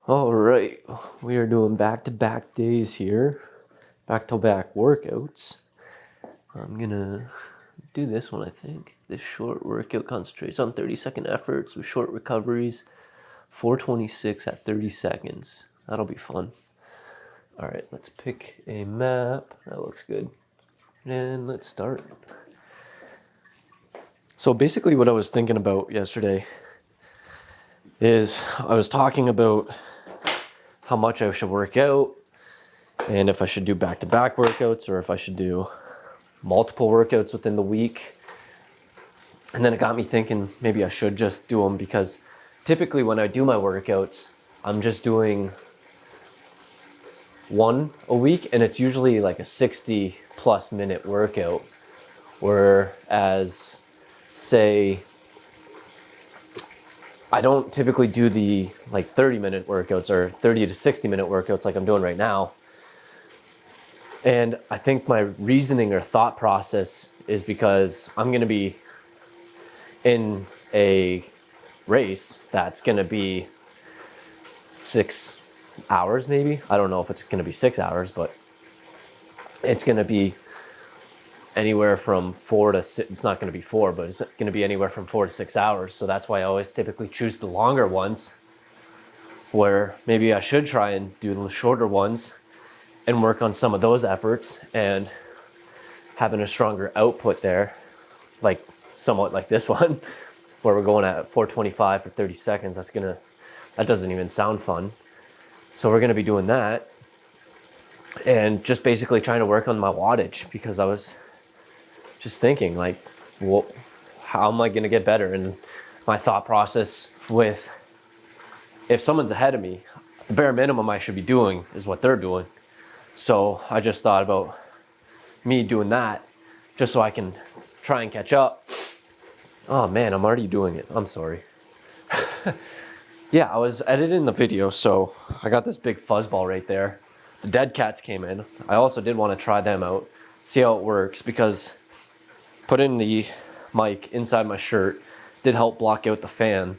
All right, we are doing back-to-back days here, back-to-back workouts. I'm gonna do this one, I think. This short workout concentrates on 30-second efforts with short recoveries, 426 at 30 seconds. That'll be fun. All right, let's pick a map. That looks good. And let's start. So basically what I was thinking about yesterday is I was talking about how much I should work out and if I should do back-to-back workouts or if I should do multiple workouts within the week. And then it got me thinking maybe I should just do them, because typically when I do my workouts, I'm just doing one a week, and it's usually like a 60 plus minute workout. Whereas, say, I don't typically do the like 30-minute workouts or 30 to 60-minute workouts like I'm doing right now. And I think my reasoning or thought process is because I'm going to be in a race that's going to be 6 hours maybe. I don't know if it's going to be 6 hours, but it's going to be anywhere from 4 to 6. It's not going to be 4, but it's going to be anywhere from 4 to 6 hours. So that's why I always typically choose the longer ones, where maybe I should try and do the shorter ones and work on some of those efforts and having a stronger output there, like somewhat like this one, where we're going at 425 for 30 seconds. That doesn't even sound fun. So we're going to be doing that and just basically trying to work on my wattage, because I was just thinking, like, well, how am I going to get better? And my thought process with, if someone's ahead of me, the bare minimum I should be doing is what they're doing. So I just thought about me doing that just so I can try and catch up. Oh man, I'm already doing it. I'm sorry. Yeah, I was editing the video, so I got this big fuzzball right there. The dead cats came in. I also did want to try them out, see how it works, because putting the mic inside my shirt did help block out the fan,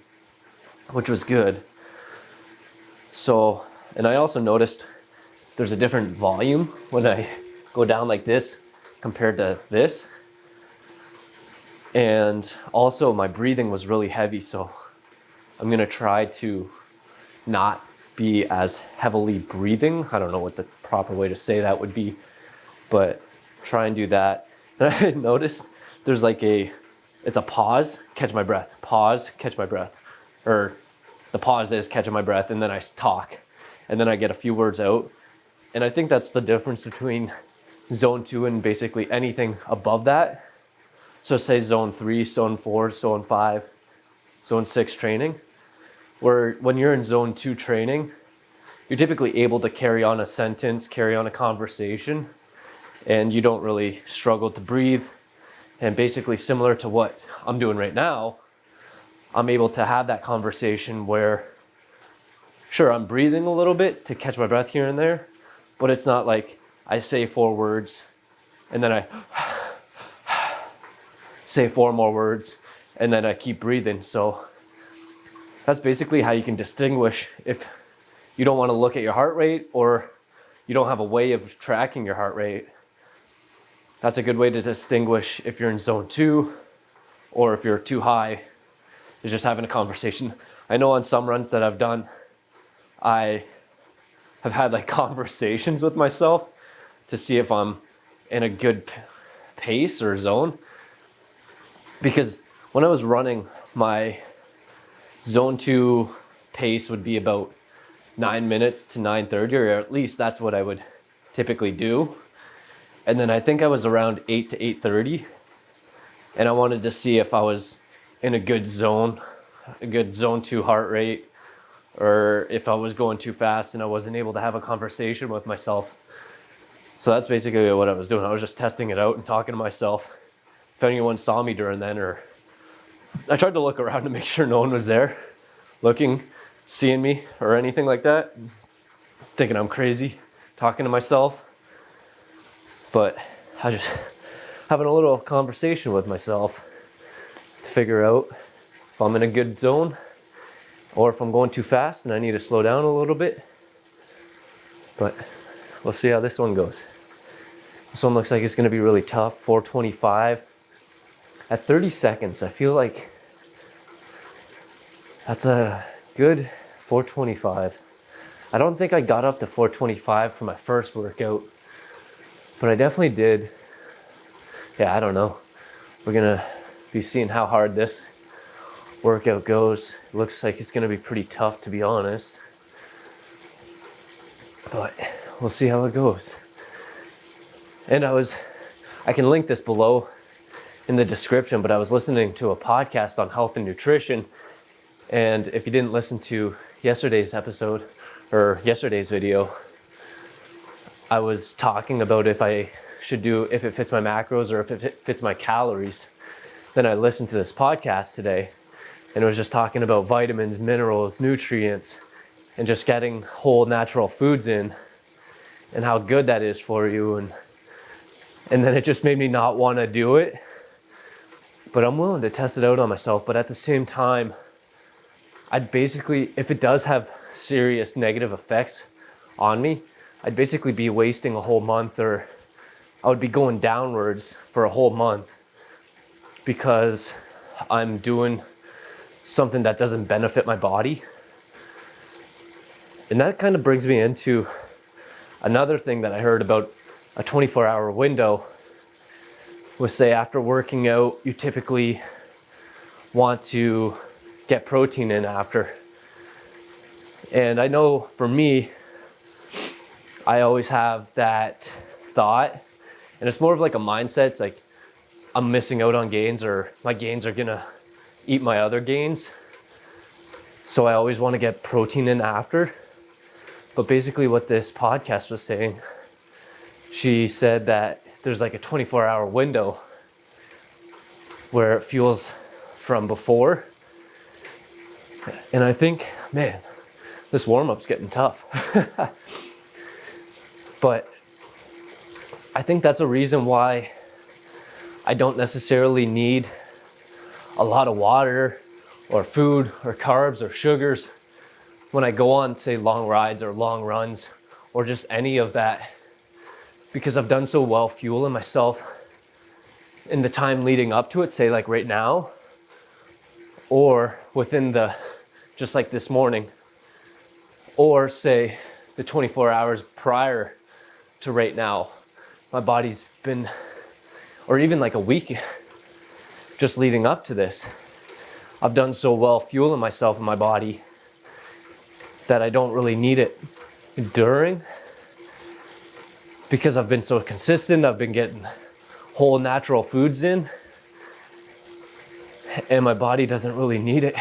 which was good. So, and I also noticed there's a different volume when I go down like this compared to this. And also my breathing was really heavy, so I'm gonna try to not be as heavily breathing. I don't know what the proper way to say that would be, but try and do that. And I noticed there's like it's a pause, catch my breath, pause, catch my breath. Or the pause is catching my breath, and then I talk, and then I get a few words out. And I think that's the difference between zone 2 and basically anything above that. So say zone 3, zone 4, zone 5, zone 6 training, where when you're in zone 2 training, you're typically able to carry on a sentence, carry on a conversation, and you don't really struggle to breathe. And basically similar to what I'm doing right now, I'm able to have that conversation where, sure, I'm breathing a little bit to catch my breath here and there, but it's not like I say 4 words and then I say 4 more words and then I keep breathing. So that's basically how you can distinguish if you don't want to look at your heart rate or you don't have a way of tracking your heart rate. That's a good way to distinguish if you're in zone 2 or if you're too high, is just having a conversation. I know on some runs that I've done, I have had like conversations with myself to see if I'm in a good pace or zone. Because when I was running, my zone 2 pace would be about 9 minutes to 9:30, or at least that's what I would typically do. And then I think I was around 8 to 8:30, and I wanted to see if I was in a good zone 2 heart rate, or if I was going too fast and I wasn't able to have a conversation with myself. So that's basically what I was doing. I was just testing it out and talking to myself. If anyone saw me during then, or I tried to look around to make sure no one was there looking, seeing me or anything like that, thinking I'm crazy, talking to myself. But I just having a little conversation with myself to figure out if I'm in a good zone or if I'm going too fast and I need to slow down a little bit. But we'll see how this one goes. This one looks like it's gonna be really tough, 425. At 30 seconds, I feel like that's a good 425. I don't think I got up to 425 for my first workout, but I definitely did. Yeah, I don't know. We're gonna be seeing how hard this workout goes. It looks like it's gonna be pretty tough, to be honest, but we'll see how it goes. And I can link this below in the description, but I was listening to a podcast on health and nutrition, and if you didn't listen to yesterday's episode or yesterday's video, I was talking about if it fits my macros or if it fits my calories. Then I listened to this podcast today, and it was just talking about vitamins, minerals, nutrients, and just getting whole natural foods in and how good that is for you. And then it just made me not want to do it. But I'm willing to test it out on myself. But at the same time, I'd basically, if it does have serious negative effects on me, I'd basically be wasting a whole month, or I would be going downwards for a whole month because I'm doing something that doesn't benefit my body. And that kind of brings me into another thing that I heard about a 24-hour window. Was, say, after working out, you typically want to get protein in after. And I know for me, I always have that thought, and it's more of like a mindset. It's like I'm missing out on gains, or my gains are gonna eat my other gains. So I always want to get protein in after. But basically what this podcast was saying, she said that there's like a 24-hour window where it fuels from before. And I think, man, this warm-up's getting tough. But I think that's a reason why I don't necessarily need a lot of water or food or carbs or sugars when I go on, say, long rides or long runs or just any of that, because I've done so well fueling myself in the time leading up to it, say like right now, or within just like this morning, or say the 24 hours prior to right now. My body's been, or even like a week just leading up to this, I've done so well fueling myself in my body that I don't really need it during, because I've been so consistent. I've been getting whole natural foods in, and my body doesn't really need it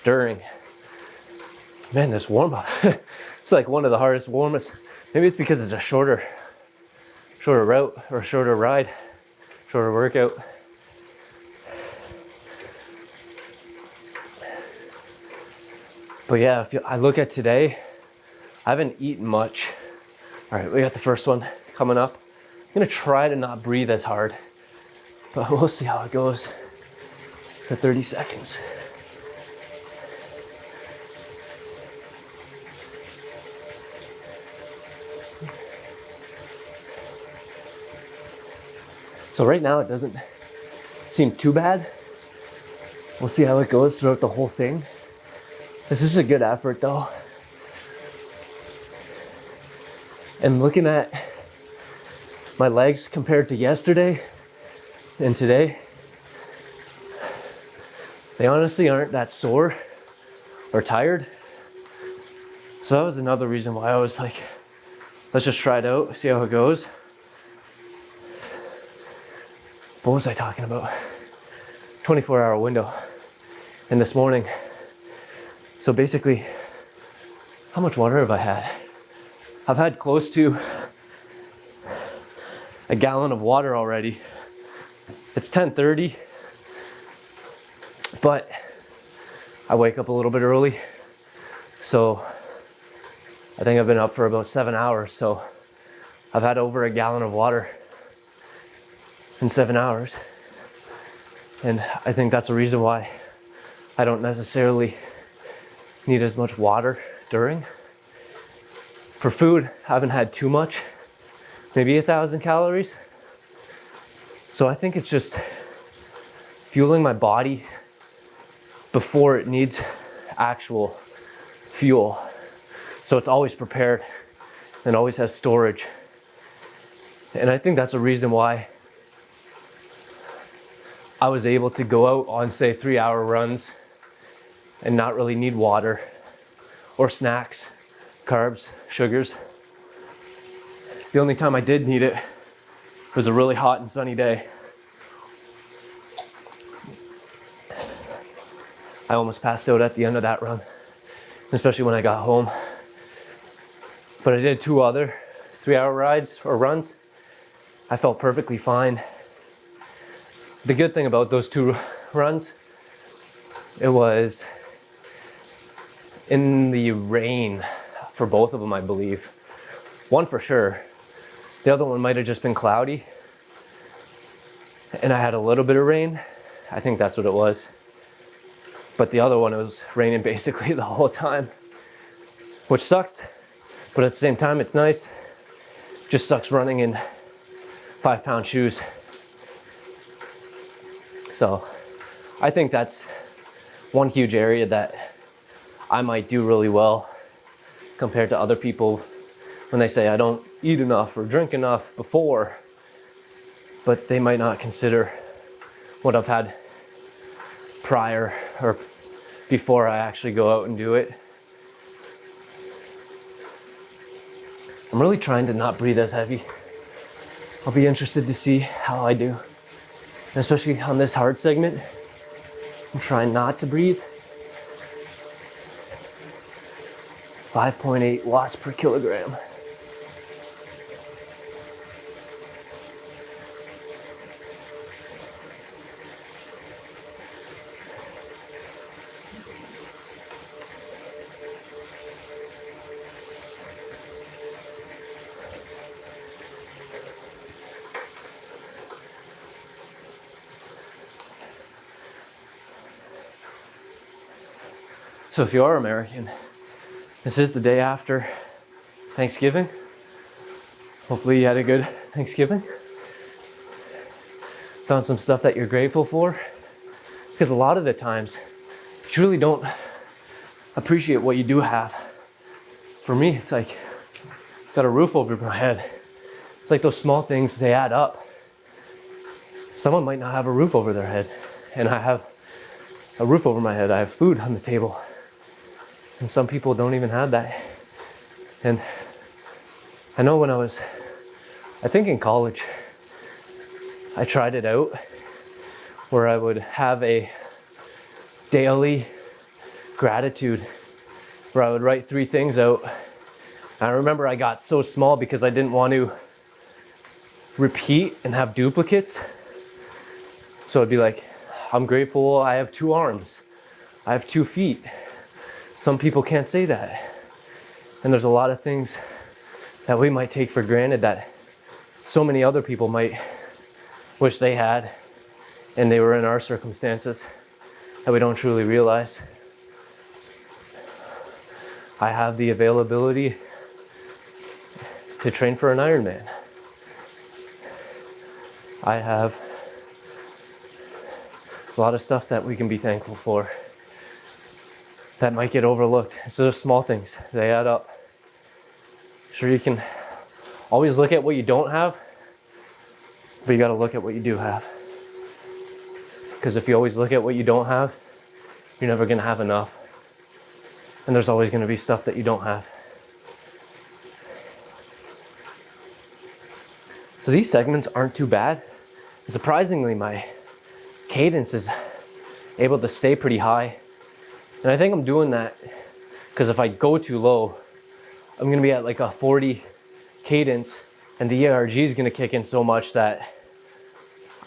during. Man, this warm up, it's like one of the hardest warm-ups. Maybe it's because it's a shorter route or shorter ride, shorter workout. But yeah, if I look at today, I haven't eaten much. All right, we got the first one coming up. I'm gonna try to not breathe as hard, but we'll see how it goes for 30 seconds. So right now it doesn't seem too bad. We'll see how it goes throughout the whole thing. This is a good effort though. And looking at my legs compared to yesterday and today, they honestly aren't that sore or tired. So that was another reason why I was like, let's just try it out, see how it goes. What was I talking about? 24-hour window. And this morning, so basically, how much water have I had? I've had close to a gallon of water already. It's 10:30, but I wake up a little bit early. So I think I've been up for about 7 hours. So I've had over a gallon of water in 7 hours. And I think that's a reason why I don't necessarily need as much water during. For food, I haven't had too much, maybe 1,000 calories. So I think it's just fueling my body before it needs actual fuel. So it's always prepared and always has storage. And I think that's a reason why I was able to go out on, say, 3-hour runs and not really need water or snacks, carbs, sugars. The only time I did need it was a really hot and sunny day. I almost passed out at the end of that run, especially when I got home. But I did 2 other 3-hour rides or runs. I felt perfectly fine. The good thing about those 2 runs, it was in the rain for both of them, I believe. One for sure. The other one might have just been cloudy. And I had a little bit of rain. I think that's what it was. But the other one, it was raining basically the whole time, which sucks. But at the same time, it's nice. Just sucks running in 5-pound shoes. So I think that's one huge area that I might do really well compared to other people when they say I don't eat enough or drink enough before, but they might not consider what I've had prior or before I actually go out and do it. I'm really trying to not breathe as heavy. I'll be interested to see how I do. And especially on this hard segment, I'm trying not to breathe. 5.8 watts per kilogram. So if you are American, this is the day after Thanksgiving. Hopefully you had a good Thanksgiving. Found some stuff that you're grateful for. Because a lot of the times, you truly don't appreciate what you do have. For me, it's like, got a roof over my head. It's like those small things, they add up. Someone might not have a roof over their head, and I have a roof over my head. I have food on the table. And some people don't even have that. And I know when I think in college, I tried it out where I would have a daily gratitude where I would write 3 things out. And I remember I got so small because I didn't want to repeat and have duplicates. So it'd be like, I'm grateful I have 2 arms. I have 2 feet. Some people can't say that. And there's a lot of things that we might take for granted that so many other people might wish they had, and they were in our circumstances that we don't truly realize. I have the availability to train for an Ironman. I have a lot of stuff that we can be thankful for that might get overlooked. It's those small things, they add up. Sure, you can always look at what you don't have, but you gotta look at what you do have. Because if you always look at what you don't have, you're never gonna have enough. And there's always gonna be stuff that you don't have. So these segments aren't too bad. Surprisingly, my cadence is able to stay pretty high. And I think I'm doing that because if I go too low, I'm gonna be at like a 40 cadence and the ERG is gonna kick in so much that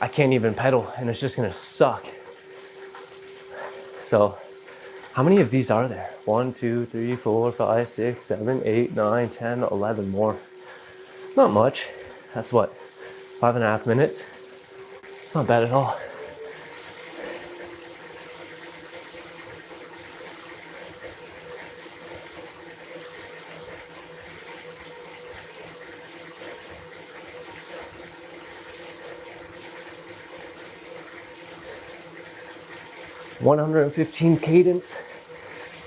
I can't even pedal and it's just gonna suck. So how many of these are there? 1, 2, 3, 4, 5, 6, 7, 8, 9, 10, 11 more. Not much. That's what, 5.5 minutes? It's not bad at all. 115 cadence,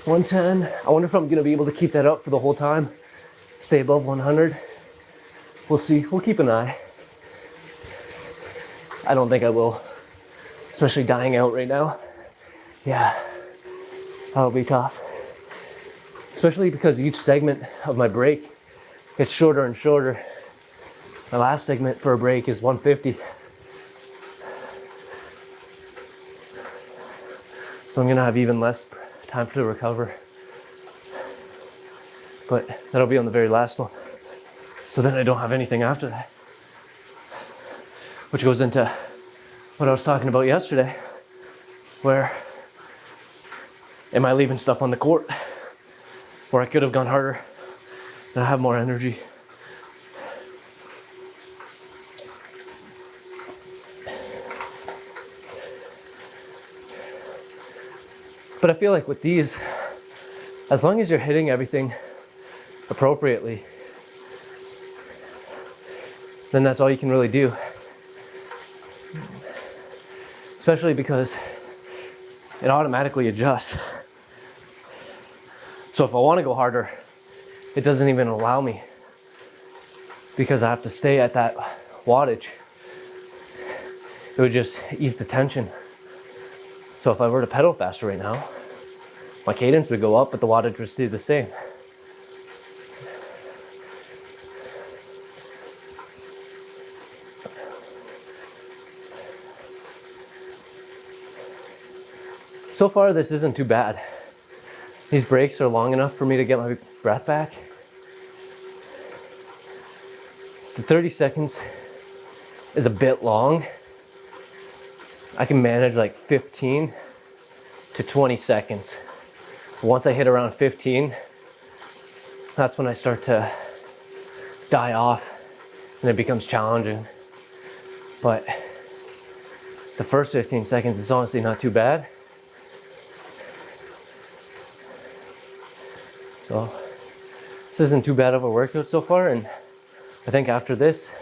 110. I wonder if I'm gonna be able to keep that up for the whole time. Stay above 100. We'll see, we'll keep an eye. I don't think I will, especially dying out right now. Yeah, that'll be tough. Especially because each segment of my break gets shorter and shorter. My last segment for a break is 150. So I'm gonna have even less time to recover. But that'll be on the very last one. So then I don't have anything after that. Which goes into what I was talking about yesterday, where am I leaving stuff on the court where I could have gone harder and I have more energy. But I feel like with these, as long as you're hitting everything appropriately, then that's all you can really do. Especially because it automatically adjusts. So if I want to go harder, it doesn't even allow me because I have to stay at that wattage. It would just ease the tension. So if I were to pedal faster right now, my cadence would go up, but the wattage would stay the same. So far, this isn't too bad. These breaks are long enough for me to get my breath back. The 30 seconds is a bit long. I can manage like 15 to 20 seconds. Once I hit around 15, that's when I start to die off and it becomes challenging. But the first 15 seconds is honestly not too bad. So this isn't too bad of a workout so far, and I think after this,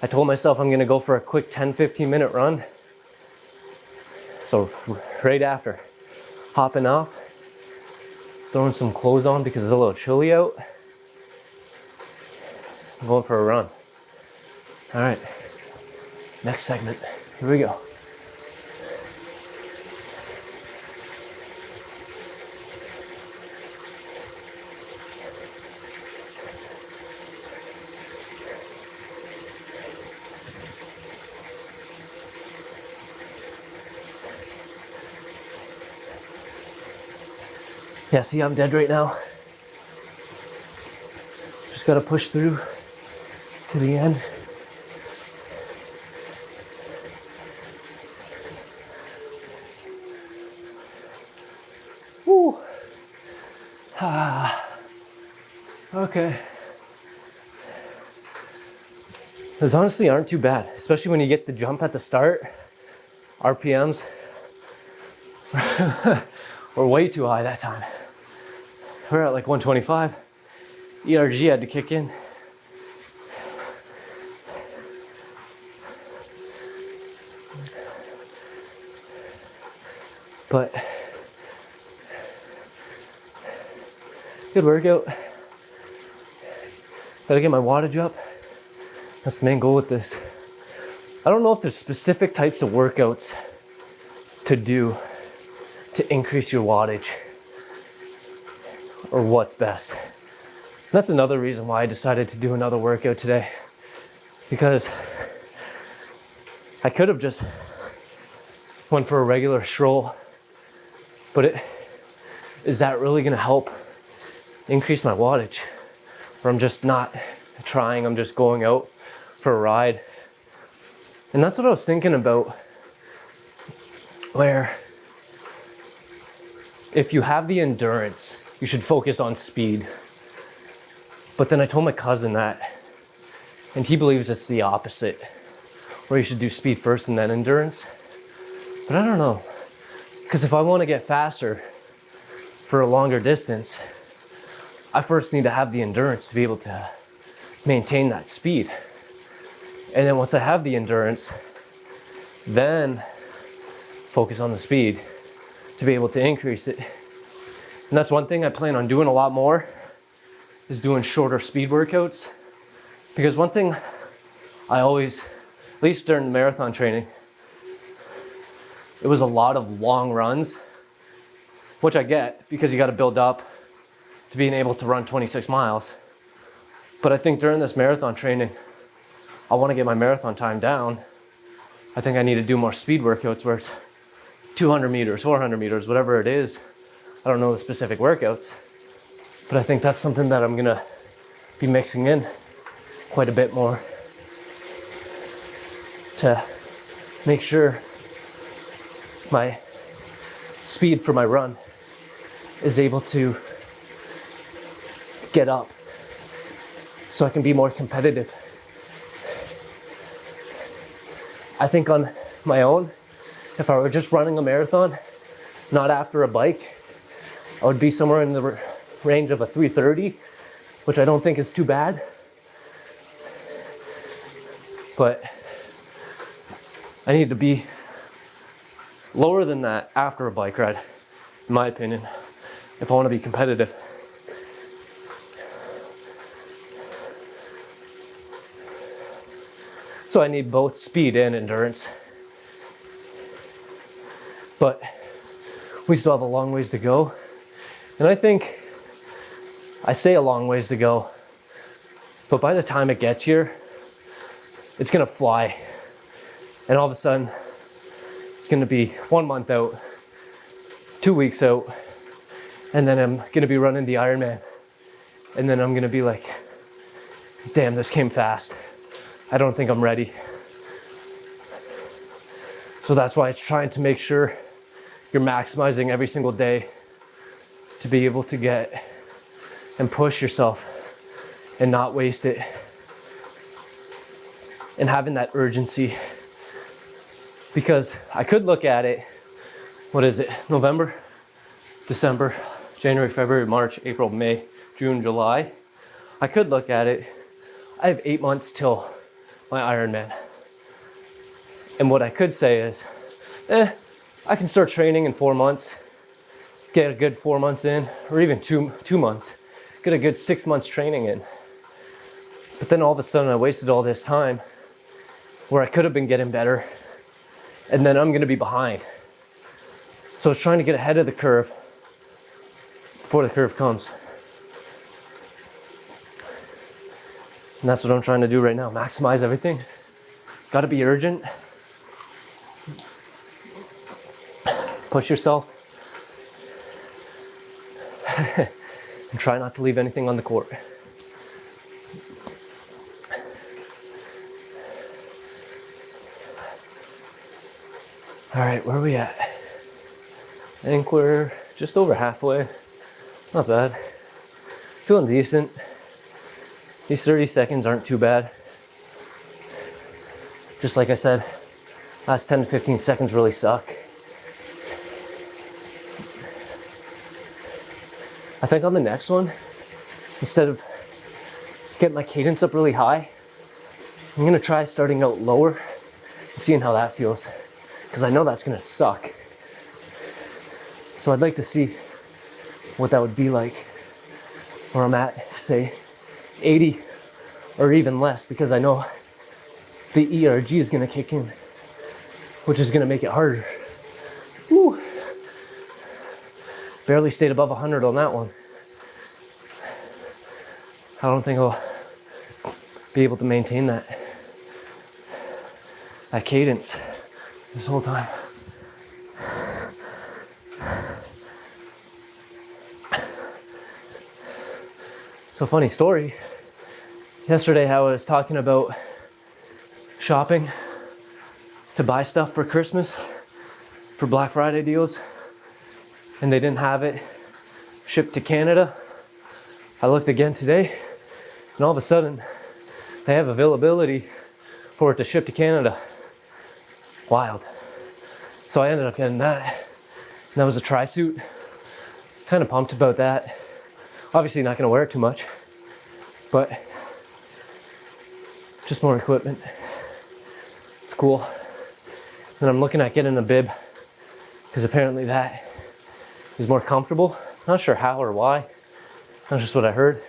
I told myself I'm gonna go for a quick 10-15 minute run. So right after, hopping off, throwing some clothes on because it's a little chilly out. I'm going for a run. All right, next segment, here we go. Yeah, see, I'm dead right now. Just gotta push through to the end. Woo. Okay. Those honestly aren't too bad, especially when you get the jump at the start. RPMs were way too high that time. We're at like 125. ERG had to kick in. But good workout. Gotta get my wattage up. That's the main goal with this. I don't know if there's specific types of workouts to do to increase your wattage or what's best. That's another reason why I decided to do another workout today, because I could have just went for a regular stroll, but is that really gonna help increase my wattage? Or I'm just not trying, I'm just going out for a ride. And that's what I was thinking about, where if you have the endurance, you should focus on speed. But then I told my cousin that, and he believes it's the opposite, where you should do speed first and then endurance. But I don't know, because if I want to get faster for a longer distance, I first need to have the endurance to be able to maintain that speed. And then once I have the endurance, then focus on the speed. to be able to increase it. And that's one thing I plan on doing a lot more, is doing shorter speed workouts. Because one thing I always, at least during the marathon training, it was a lot of long runs, which I get because you got to build up to being able to run 26 miles. But I think during this marathon training, I want to get my marathon time down. I think I need to do more speed workouts where it's 200 meters, 400 meters, whatever it is. I don't know the specific workouts, but I think that's something that I'm gonna be mixing in quite a bit more to make sure my speed for my run is able to get up so I can be more competitive. I think on my own, if I were just running a marathon, not after a bike, I would be somewhere in the range of a 3:30, which I don't think is too bad. But I need to be lower than that after a bike ride, in my opinion, if I want to be competitive. So I need both speed and endurance. But we still have a long ways to go. And I think, I say a long ways to go, but by the time it gets here, it's gonna fly. And all of a sudden, it's gonna be 1 month out, 2 weeks out, and then I'm gonna be running the Ironman. And then I'm gonna be like, damn, this came fast. I don't think I'm ready. So that's why it's trying to make sure you're maximizing every single day to be able to get and push yourself and not waste it. And having that urgency. Because I could look at it, what is it, November, December, January, February, March, April, May, June, July. I could look at it, I have 8 months till my Ironman. And what I could say is, I can start training in 4 months, get a good 4 months in, or even two months, get a good 6 months training in. But then all of a sudden I wasted all this time where I could have been getting better, and then I'm gonna be behind. So it's trying to get ahead of the curve before the curve comes. And that's what I'm trying to do right now, maximize everything. Gotta be urgent. Push yourself. And try not to leave anything on the court. All right, where are we at? I think we're just over halfway. Not bad. Feeling decent. These 30 seconds aren't too bad. Just like I said, last 10 to 15 seconds really suck. I think on the next one, instead of getting my cadence up really high, I'm gonna try starting out lower and seeing how that feels. Because I know that's gonna suck. So I'd like to see what that would be like where I'm at, say, 80 or even less, because I know the ERG is gonna kick in, which is gonna make it harder. Woo. Barely stayed above 100 on that one. I don't think I'll be able to maintain that cadence this whole time. So funny story. Yesterday I was talking about shopping to buy stuff for Christmas, for Black Friday deals, and they didn't have it shipped to Canada. I looked again today, and all of a sudden they have availability for it to ship to Canada. Wild. So I ended up getting that. And that was a tri-suit. Kind of pumped about that. Obviously not gonna wear it too much, but just more equipment. It's cool. And I'm looking at getting a bib, because apparently that is more comfortable. Not sure how or why. That's just what I heard.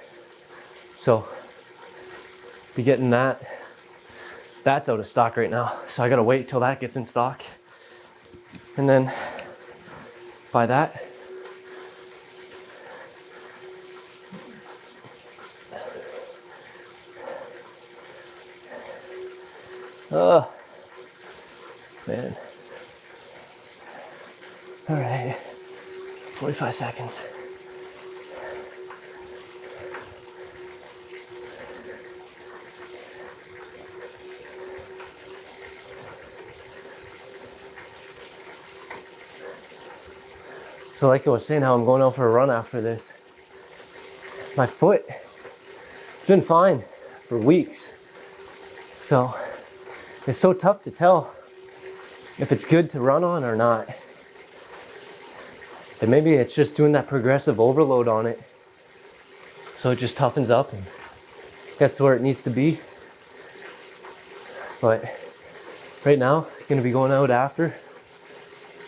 So be getting that. That's out of stock right now. So I gotta wait till that gets in stock. And then buy that. Oh, man. All right, 45 seconds. So like I was saying, how I'm going out for a run after this. My foot, it's been fine for weeks. So it's so tough to tell if it's good to run on or not. And maybe it's just doing that progressive overload on it. So it just toughens up and gets to where it needs to be. But right now, I'm gonna be going out after.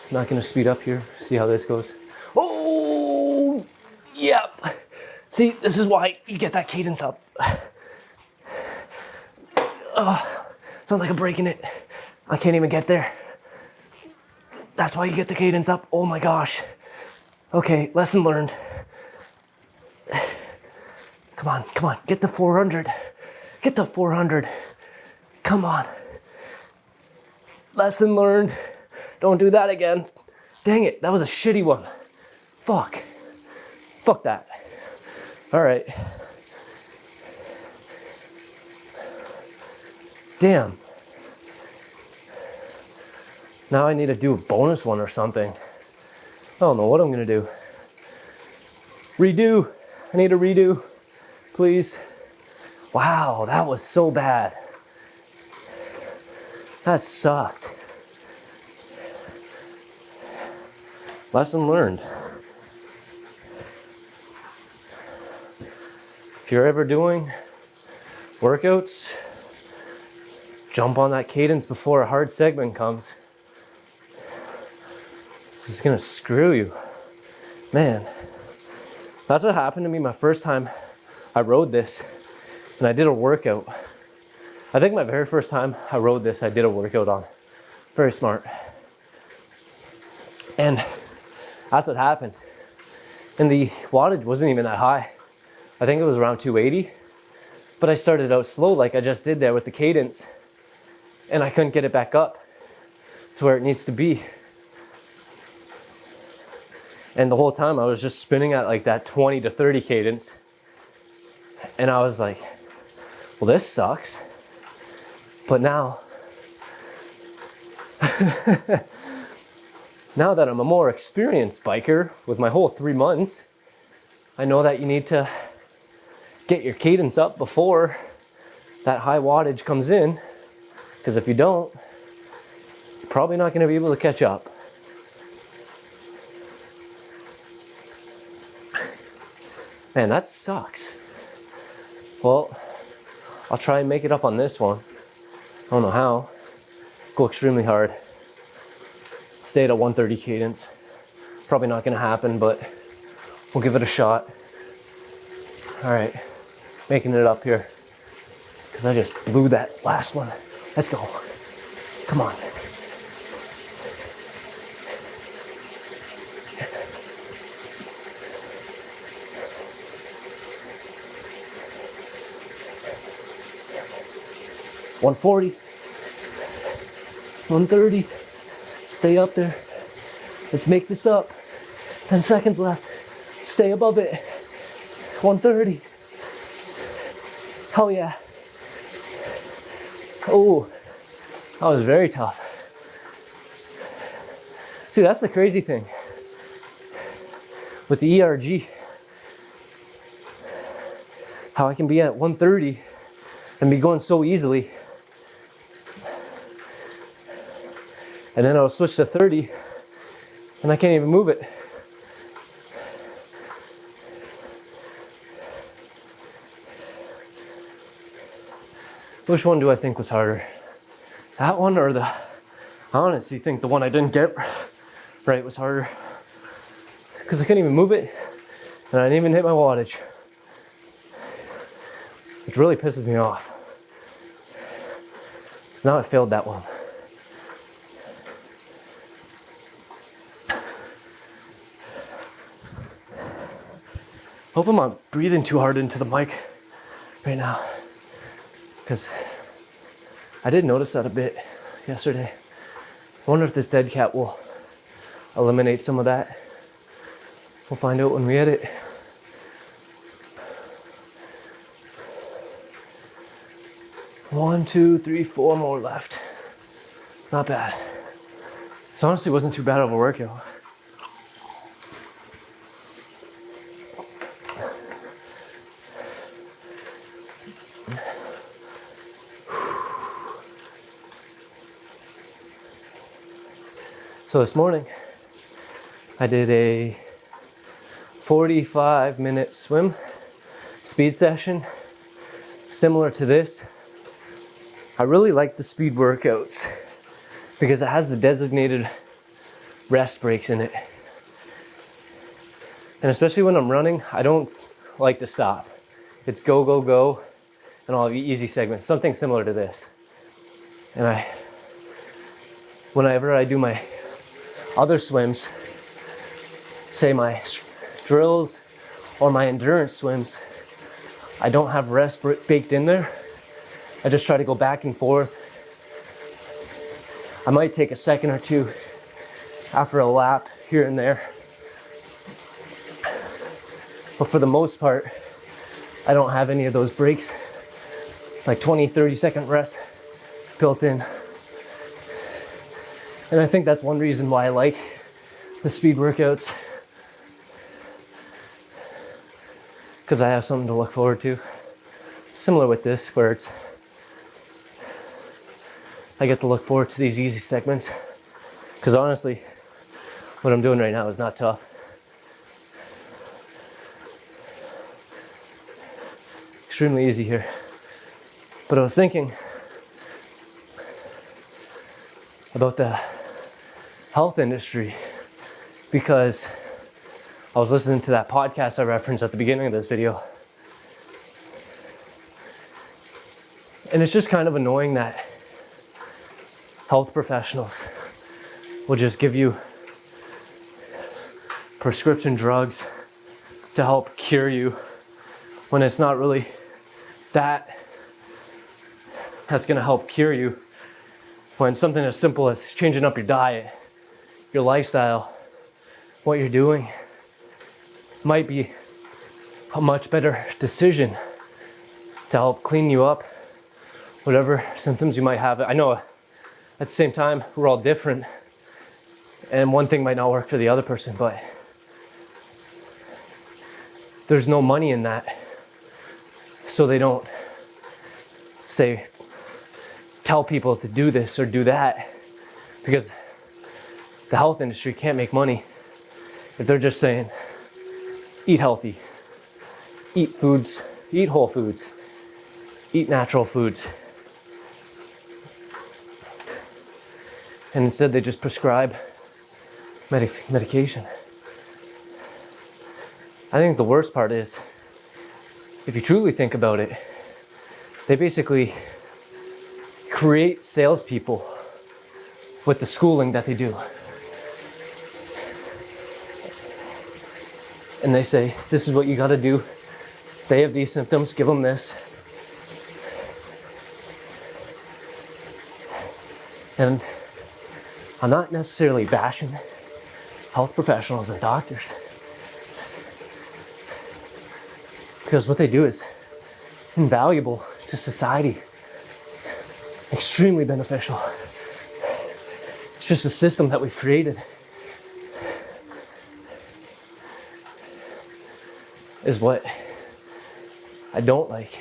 I'm not gonna speed up here, see how this goes. Oh, yep. See, this is why you get that cadence up. Oh, sounds like I'm breaking it. I can't even get there. That's why you get the cadence up. Oh my gosh. Okay, lesson learned. Come on, come on, get to 400. Get to 400. Come on. Lesson learned. Don't do that again. Dang it, that was a shitty one. Fuck. Fuck that. All right. Damn. Now I need to do a bonus one or something. I don't know what I'm gonna do. Redo. I need a redo, please. Wow, that was so bad. That sucked. Lesson learned. If you're ever doing workouts, jump on that cadence before a hard segment comes. It's gonna screw you. Man, that's what happened to me my first time I rode this and I did a workout. I think my very first time I rode this, I did a workout on. Very smart. And that's what happened. And the wattage wasn't even that high. I think it was around 280, but I started out slow like I just did there with the cadence and I couldn't get it back up to where it needs to be. And the whole time I was just spinning at like that 20 to 30 cadence. And I was like, well, this sucks. But now, now that I'm a more experienced biker with my whole 3 months, I know that you need to get your cadence up before that high wattage comes in. Because if you don't, you're probably not going to be able to catch up. Man, that sucks. Well, I'll try and make it up on this one. I don't know how. Go extremely hard. Stay at a 130 cadence. Probably not gonna happen, but we'll give it a shot. All right, making it up here. Because I just blew that last one. Let's go. Come on. $140, $130, stay up there. Let's make this up. 10 seconds left. Stay above it. $130. Hell yeah. Oh, that was very tough. See, that's the crazy thing with the ERG. How I can be at 130 and be going so easily. And then I'll switch to 30 and I can't even move it. Which one do I think was harder? That one or I honestly think the one I didn't get right was harder. because I couldn't even move it, and I didn't even hit my wattage, which really pisses me off, because now I failed that one. Hope I'm not breathing too hard into the mic right now, because I did notice that a bit yesterday. I wonder if this dead cat will eliminate some of that. We'll find out when we edit. One, two, three, four more left. Not bad. This honestly wasn't too bad of a workout. So this morning, I did a 45-minute swim speed session, similar to this. I really like the speed workouts because it has the designated rest breaks in it. And especially when I'm running, I don't like to stop. It's go, go, go, and all the easy segments, something similar to this. And whenever I do my other swims, say my drills or my endurance swims, I don't have rest baked in there. I just try to go back and forth. I might take a second or two after a lap here and there. But for the most part, I don't have any of those breaks, like 20, 30-second rest built in. And I think that's one reason why I like the speed workouts, because I have something to look forward to. Similar with this, where I get to look forward to these easy segments. Because honestly, what I'm doing right now is not tough. Extremely easy here. But I was thinking about the health industry, because I was listening to that podcast I referenced at the beginning of this video. And it's just kind of annoying that health professionals will just give you prescription drugs to help cure you, when it's not really that's going to help cure you. When something as simple as changing up your diet, your lifestyle, what you're doing, might be a much better decision to help clean you up, whatever symptoms you might have. I know at the same time, we're all different, and one thing might not work for the other person, but there's no money in that. So they don't tell people to do this or do that, because the health industry can't make money if they're just saying, eat healthy, eat foods, eat whole foods, eat natural foods. And instead they just prescribe medication. I think the worst part is, if you truly think about it, they basically create salespeople with the schooling that they do. And they say, this is what you gotta do. They have these symptoms, give them this. And I'm not necessarily bashing health professionals and doctors, because what they do is invaluable to society, extremely beneficial. It's just a system that we've created is what I don't like.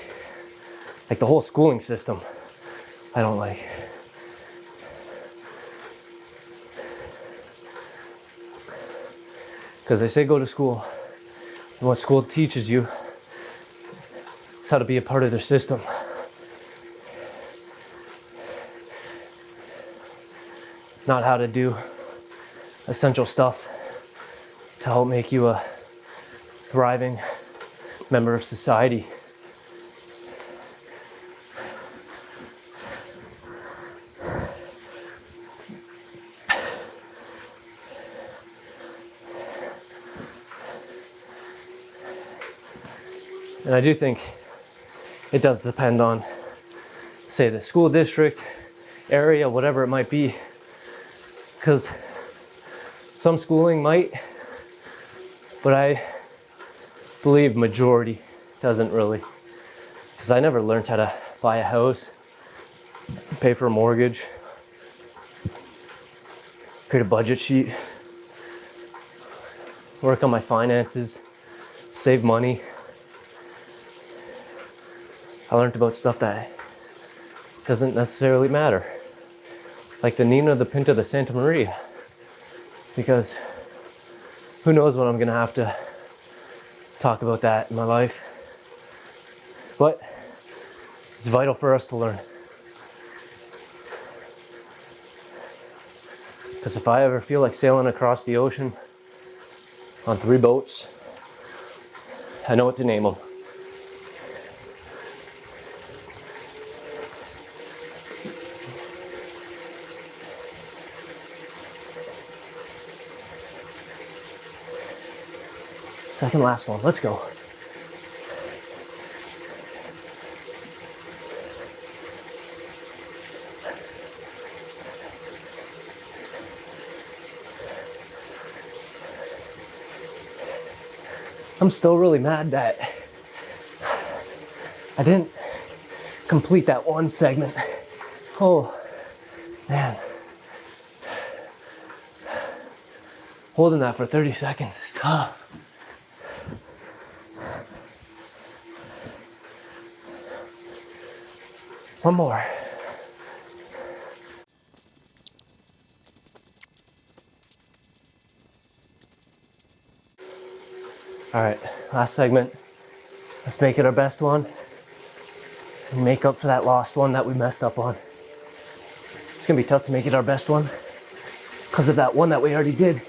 Like the whole schooling system, I don't like. Because they say go to school, and what school teaches you is how to be a part of their system. Not how to do essential stuff to help make you a thriving member of society. And I do think it does depend on, say, the school district, area, whatever it might be. Because some schooling might, but I believe majority doesn't really. Because I never learned how to buy a house, pay for a mortgage, create a budget sheet, work on my finances, save money. I learned about stuff that doesn't necessarily matter. Like the Nina, the Pinta, the Santa Maria. Because who knows when I'm gonna have to talk about that in my life. But it's vital for us to learn. Because if I ever feel like sailing across the ocean on 3 boats, I know what to name them. Second last one, let's go. I'm still really mad that I didn't complete that one segment. Oh, man. Holding that for 30 seconds is tough. One more. All right, last segment. Let's make it our best one and make up for that lost one that we messed up on. It's gonna be tough to make it our best one because of that one that we already did.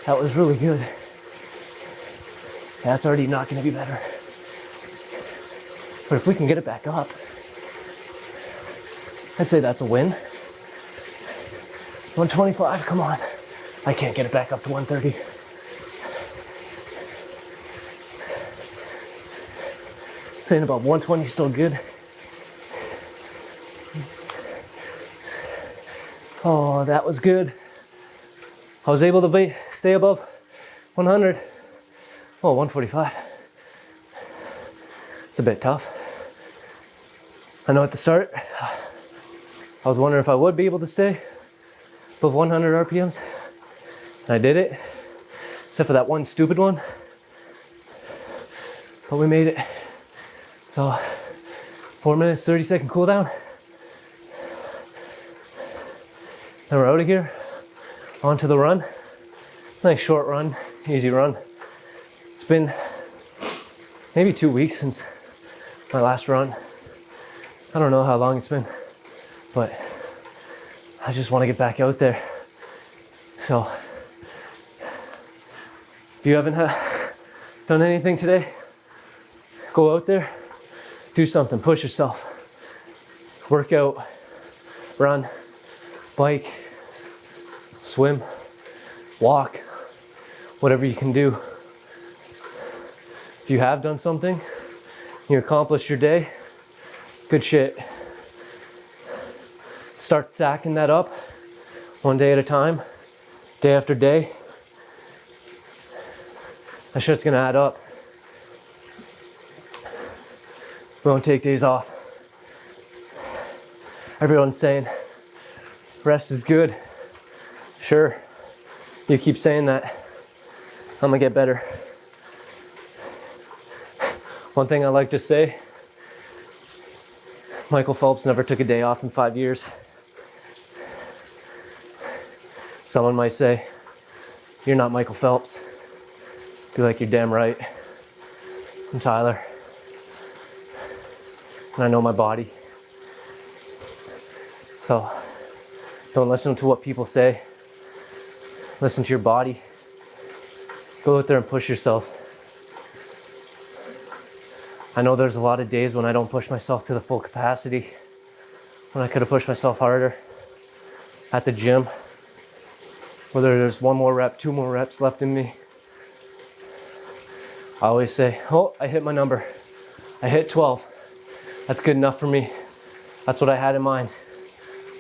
That was really good. That's already not gonna be better. But if we can get it back up, I'd say that's a win. 125, come on. I can't get it back up to 130. Saying about 120 still good. Oh, that was good. I was able to stay above 100. Oh, 145. It's a bit tough. I know at the start, I was wondering if I would be able to stay above 100 RPMs. And I did it, except for that one stupid one. But we made it. So 4 minutes, 30-second cool down. Then we're out of here, onto the run. Nice short run, easy run. It's been maybe 2 weeks since my last run. I don't know how long it's been, but I just want to get back out there. So if you haven't done anything today, go out there, do something, push yourself. Work out, run, bike, swim, walk, whatever you can do. If you have done something, you accomplished your day, good shit. Start stacking that up one day at a time, day after day. That shit's gonna add up. We won't take days off. Everyone's saying rest is good. Sure, you keep saying that. I'm gonna get better. One thing I like to say, Michael Phelps never took a day off in 5 years. Someone might say, you're not Michael Phelps. Be like, you're damn right. I'm Tyler. And I know my body. So don't listen to what people say. Listen to your body. Go out there and push yourself. I know there's a lot of days when I don't push myself to the full capacity, when I could have pushed myself harder at the gym, whether there's one more rep, two more reps left in me. I always say, oh, I hit my number. I hit 12. That's good enough for me. That's what I had in mind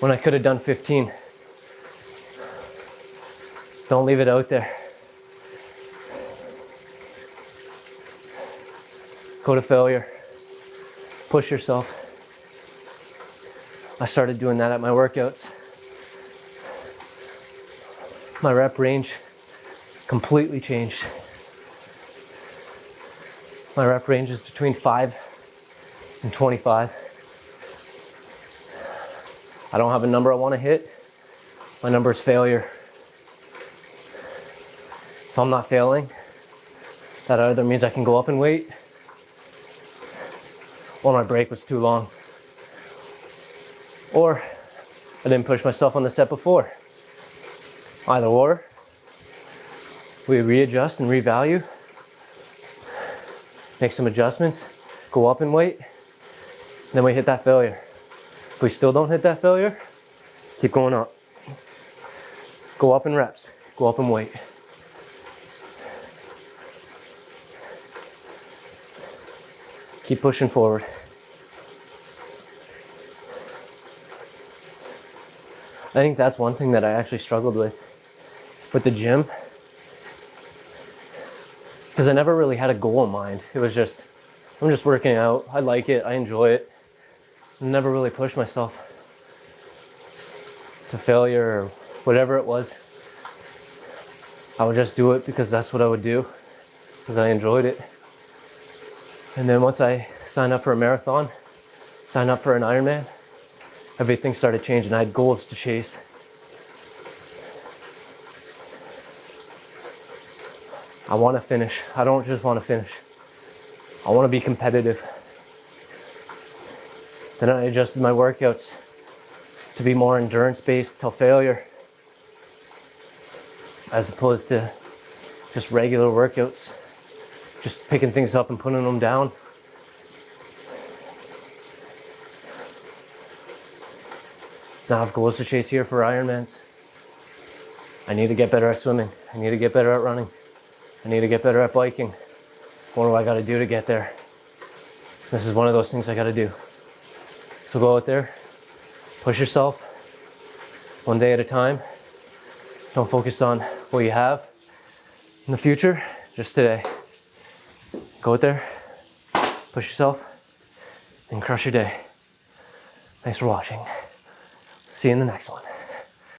when I could have done 15. Don't leave it out there. Go to failure. Push yourself. I started doing that at my workouts. My rep range completely changed. My rep range is between 5 and 25. I don't have a number I want to hit. My number is failure. If I'm not failing, that either means I can go up in weight or my break was too long. Or I didn't push myself on the set before. Either or, we readjust and revalue, make some adjustments, go up in weight, then we hit that failure. If we still don't hit that failure, keep going up. Go up in reps, go up in weight. Keep pushing forward. I think that's one thing that I actually struggled with the gym, because I never really had a goal in mind. It was just, I'm just working out. I like it. I enjoy it. I never really pushed myself to failure or whatever it was. I would just do it because that's what I would do, because I enjoyed it. And then once I signed up for a marathon, signed up for an Ironman, everything started changing. I had goals to chase. I want to finish. I don't just want to finish. I want to be competitive. Then I adjusted my workouts to be more endurance-based till failure, as opposed to just regular workouts, just picking things up and putting them down. Now I have goals to chase here for Ironmans. I need to get better at swimming. I need to get better at running. I need to get better at biking. What do I got to do to get there? This is one of those things I got to do. So go out there, push yourself one day at a time. Don't focus on what you have in the future, just today. Go out there, push yourself, and crush your day. Thanks for watching. See you in the next one.